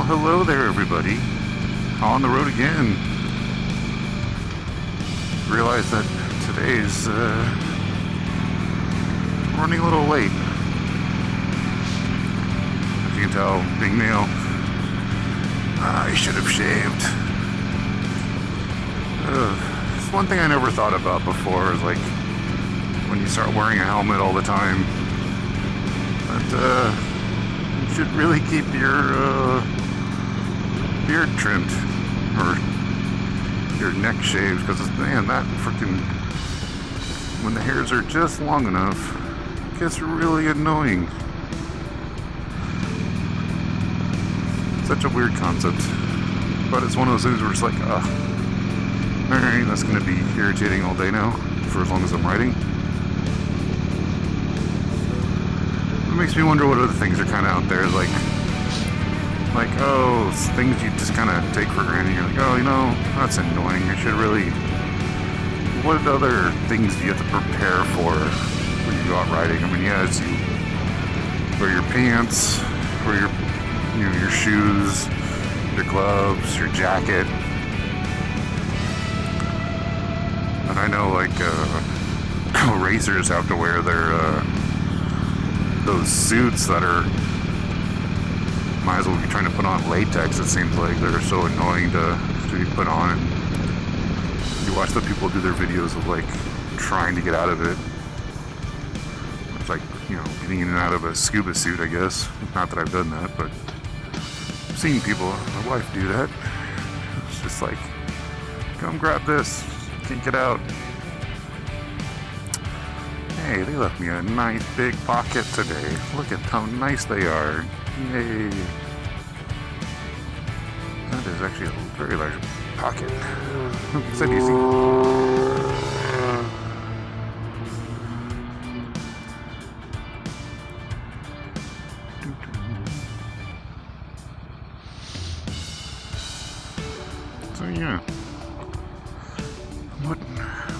Hello there, everybody. On the road again. Realize that today's running a little late. As you can tell, being male, I should have shaved. It's one thing I never thought about before is like when you start wearing a helmet all the time. But you should really keep your beard trimmed or your neck shaved, because man, that freaking, when the hairs are just long enough, it gets really annoying. Such a weird concept, but it's one of those things where it's like, alright, that's going to be irritating all day now for as long as I'm riding. It makes me wonder what other things are kind of out there, like things you just kind of take for granted. You're like, oh, you know, that's annoying. I should really. What other things do you have to prepare for when you go out riding? I mean, yes, you wear your pants, wear your shoes, your gloves, your jacket. And I know, like, racers have to wear their those suits that are. Might as well be trying to put on latex. It seems like they're so annoying to be put on. And you watch the people do their videos of like trying to get out of it. It's like, you know, getting in and out of a scuba suit, I guess. Not that I've done that, but I've seen people, my wife, do that. It's just like, come grab this, can't get out. Hey, they left me a nice big pocket today. Look at how nice they are. Yay. That is actually a very large pocket. It's that easy. So yeah.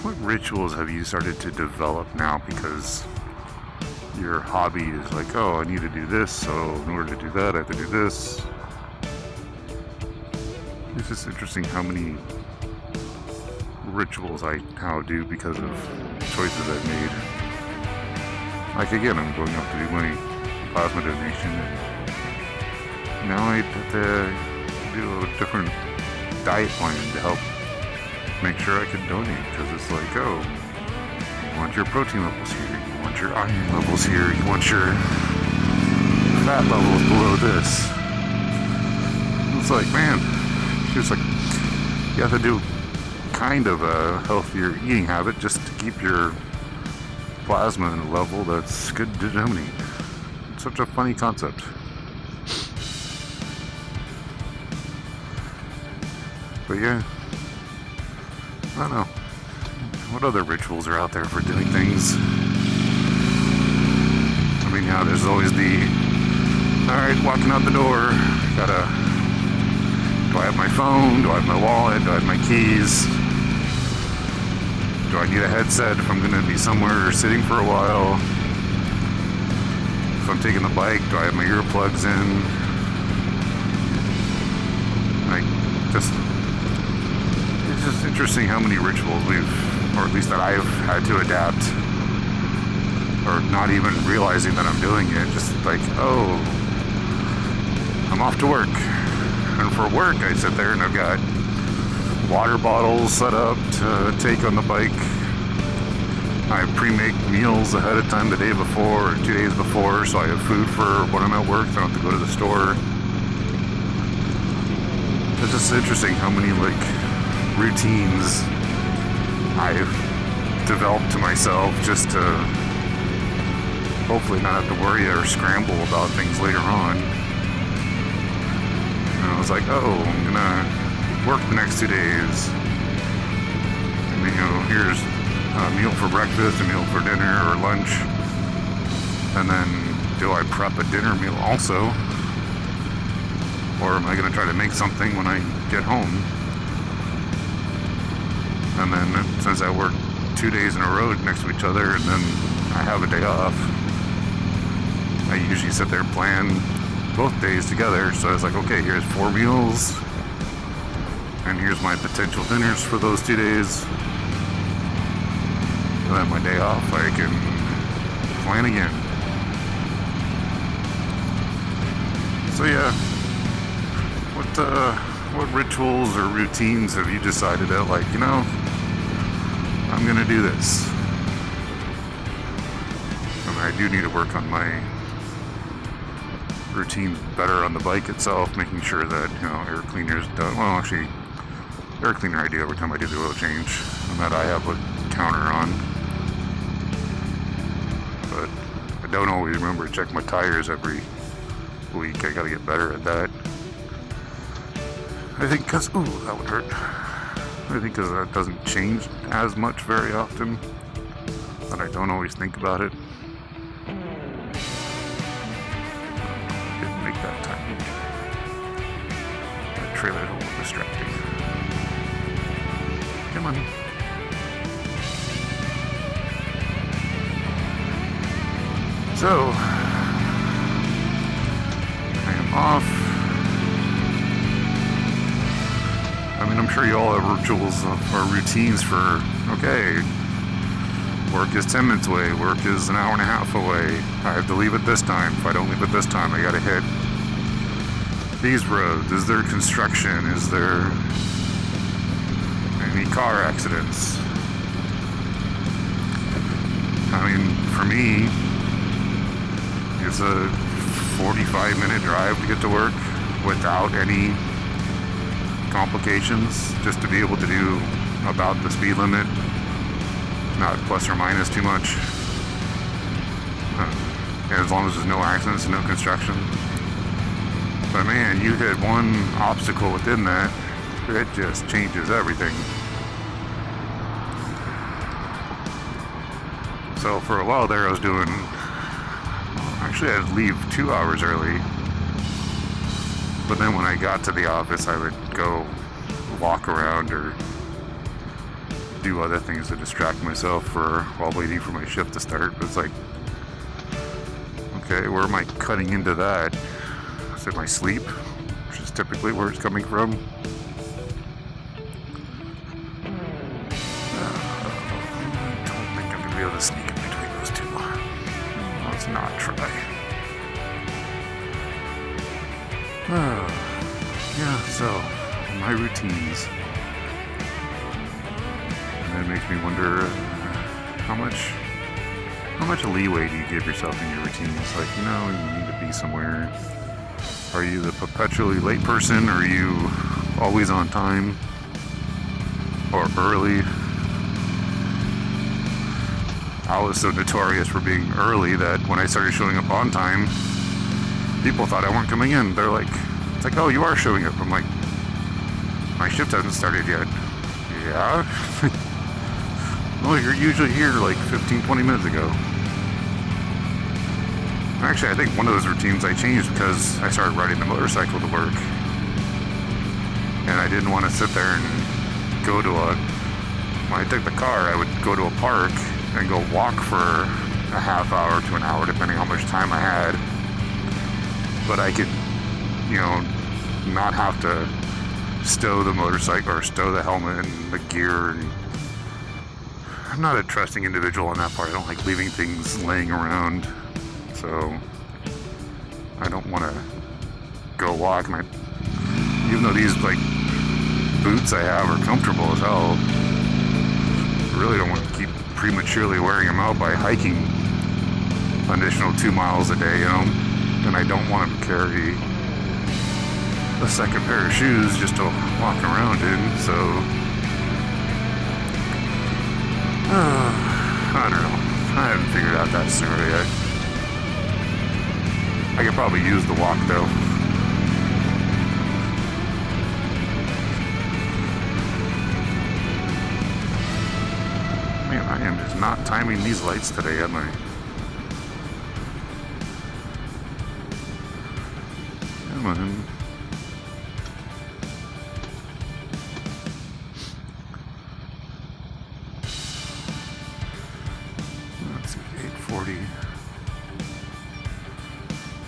What rituals have you started to develop now? Because your hobby is like, oh, I need to do this, so in order to do that, I have to do this. It's just interesting how many rituals I now do because of choices I've made. Like, again, I'm going up to do my plasma donation, and now I have to do a different diet plan to help make sure I can donate, because it's like, oh, you want your protein levels here, you want your iron levels here, you want your fat levels below this. It's like, man, it's just like, you have to do kind of a healthier eating habit just to keep your plasma in a level that's good to donate. It's such a funny concept. But yeah, I don't know. What other rituals are out there for doing things? I mean, yeah, there's always the, alright, walking out the door, do I have my phone? Do I have my wallet? Do I have my keys? Do I need a headset if I'm going to be somewhere sitting for a while? If I'm taking the bike, do I have my earplugs in? It's just interesting how many rituals or at least that I've had to adapt, or not even realizing that I'm doing it. Just like, oh, I'm off to work. And for work, I sit there and I've got water bottles set up to take on the bike. I pre-make meals ahead of time the day before or 2 days before, so I have food for when I'm at work, so I don't have to go to the store. It's just interesting how many routines I've developed to myself just to hopefully not have to worry or scramble about things later on. And I was like, oh, I'm gonna work the next 2 days. And, you know, here's a meal for breakfast, a meal for dinner or lunch. And then do I prep a dinner meal also? Or am I gonna try to make something when I get home? And then since I work 2 days in a row next to each other and then I have a day off, I usually sit there and plan both days together. So I was like, okay, here's 4 meals, and here's my potential dinners for those 2 days. And then my day off, I can plan again. So yeah, what rituals or routines have you decided that, like, you know, I'm gonna do this? And I do need to work on my routines better on the bike itself, making sure that, you know, air cleaner's done. Well, actually, air cleaner I do every time I do the oil change, and that I have a counter on. But I don't always remember to check my tires every week. I gotta get better at that. I think because, ooh, that would hurt. I think because that doesn't change as much very often, that I don't always think about it. Didn't make that time. That trailer's a little distracting. Come on. So, I am off. I mean, I'm sure you all have rituals or routines for, okay, work is 10 minutes away, work is an hour and a half away, I have to leave at this time. If I don't leave at this time, I gotta hit these roads. Is there construction? Is there any car accidents? I mean, for me, it's a 45-minute drive to get to work without any complications, just to be able to do about the speed limit, not plus or minus too much, and as long as there's no accidents and no construction. But man, you hit one obstacle within that, it just changes everything. So for a while there I was doing, actually I'd leave 2 hours early. But then when I got to the office, I would go walk around or do other things to distract myself while waiting for my shift to start. But it's like, okay, where am I cutting into that? Is it my sleep, which is typically where it's coming from? I don't think I'm going to be able to sneak in between those two. Let's not try. Yeah, so my routines, and it makes me wonder how much leeway do you give yourself in your routines? Like, you know, you need to be somewhere. Are you the perpetually late person? Or are you always on time or early? I was so notorious for being early that when I started showing up on time, people thought I weren't coming in. They're like, it's like, oh, you are showing up. I'm like, my shift hasn't started yet. Yeah? Well, you're usually here like 15, 20 minutes ago. Actually, I think one of those routines I changed because I started riding the motorcycle to work. And I didn't want to sit there and go to when I took the car, I would go to a park and go walk for a half hour to an hour, depending on how much time I had. But I could, you know, not have to stow the motorcycle or stow the helmet and the gear. And I'm not a trusting individual on that part. I don't like leaving things laying around. So I don't want to go walk. Even though these like boots I have are comfortable as hell, I really don't want to keep prematurely wearing them out by hiking an additional 2 miles a day, you know. And I don't want to carry a second pair of shoes just to walk around in, so I don't know. I haven't figured out that scenario yet. I could probably use the walk though. Man, I am just not timing these lights today, am I? Come on. Let's see, 8:40.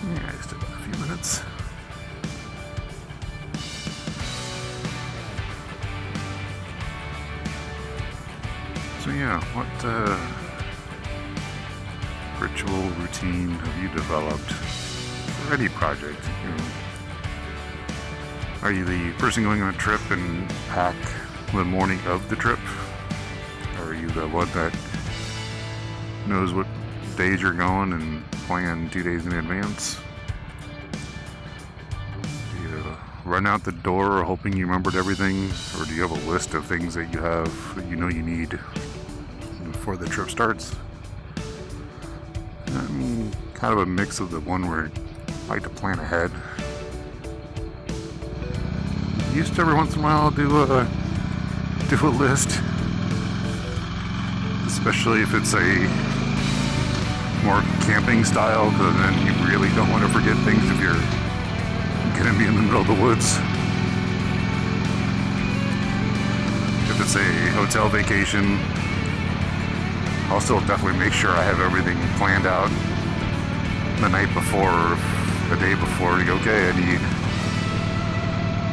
Yeah, I still got a few minutes. So yeah, what ritual routine have you developed for any project? Are you the person going on a trip and pack the morning of the trip? Or are you the one that knows what days you're going and plan 2 days in advance? Do you run out the door hoping you remembered everything? Or do you have a list of things that you have that you know you need before the trip starts? I'm kind of a mix of the one where I like to plan ahead. Used to every once in a while do a list, especially if it's a more camping style, because then you really don't want to forget things if you're gonna be in the middle of the woods. If it's a hotel vacation, I'll still definitely make sure I have everything planned out the night before, the day before. You go, okay, I need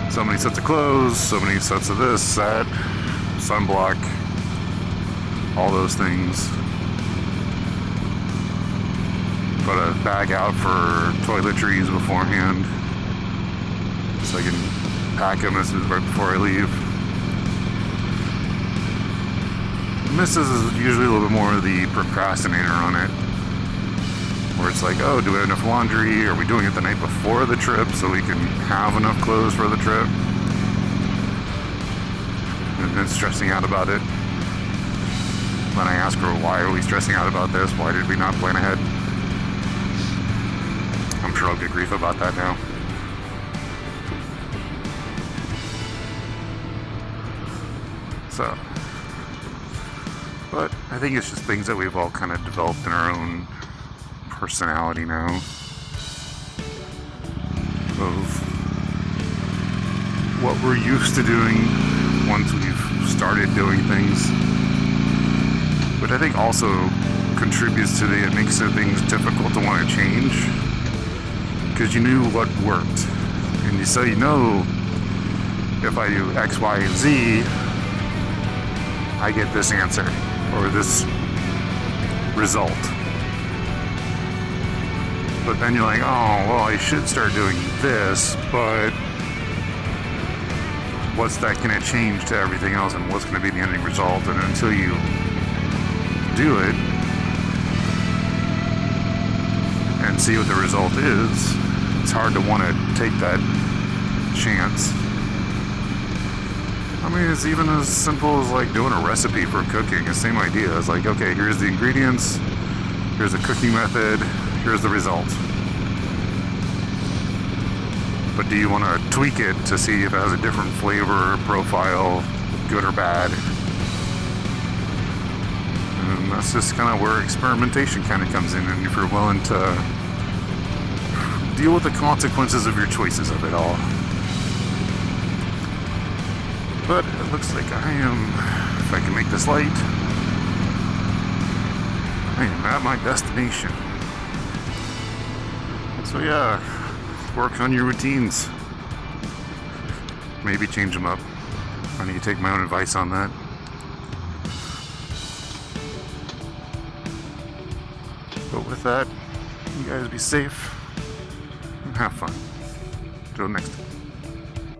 so many sets of clothes, so many sets of this, that, sunblock, all those things. Put a bag out for toiletries beforehand, so I can pack them right before I leave. Mrs. is usually a little bit more of the procrastinator on it, where it's like, oh, do we have enough laundry? Are we doing it the night before the trip so we can have enough clothes for the trip? And then stressing out about it. When I ask her, why are we stressing out about this? Why did we not plan ahead? I'm sure I'll get grief about that now. So, but I think it's just things that we've all kind of developed in our own personality now, of what we're used to doing once we've started doing things. But I think also contributes to it makes things difficult to want to change, because you knew what worked, and so you know, if I do X, Y, and Z, I get this answer or this result. But then you're like, oh, well, I should start doing this, but what's that going to change to everything else, and what's going to be the ending result? And until you do it and see what the result is, it's hard to want to take that chance. I mean, it's even as simple as like doing a recipe for cooking. The same idea. It's like, okay, here's the ingredients, here's the cooking method, here's the result. But do you want to tweak it to see if it has a different flavor, profile, good or bad? And that's just kind of where experimentation kind of comes in, and if you're willing to deal with the consequences of your choices of it all. But it looks like I am, if I can make this light, I am at my destination. So yeah, work on your routines. Maybe change them up. I need to take my own advice on that. But with that, you guys be safe and have fun. Till next time.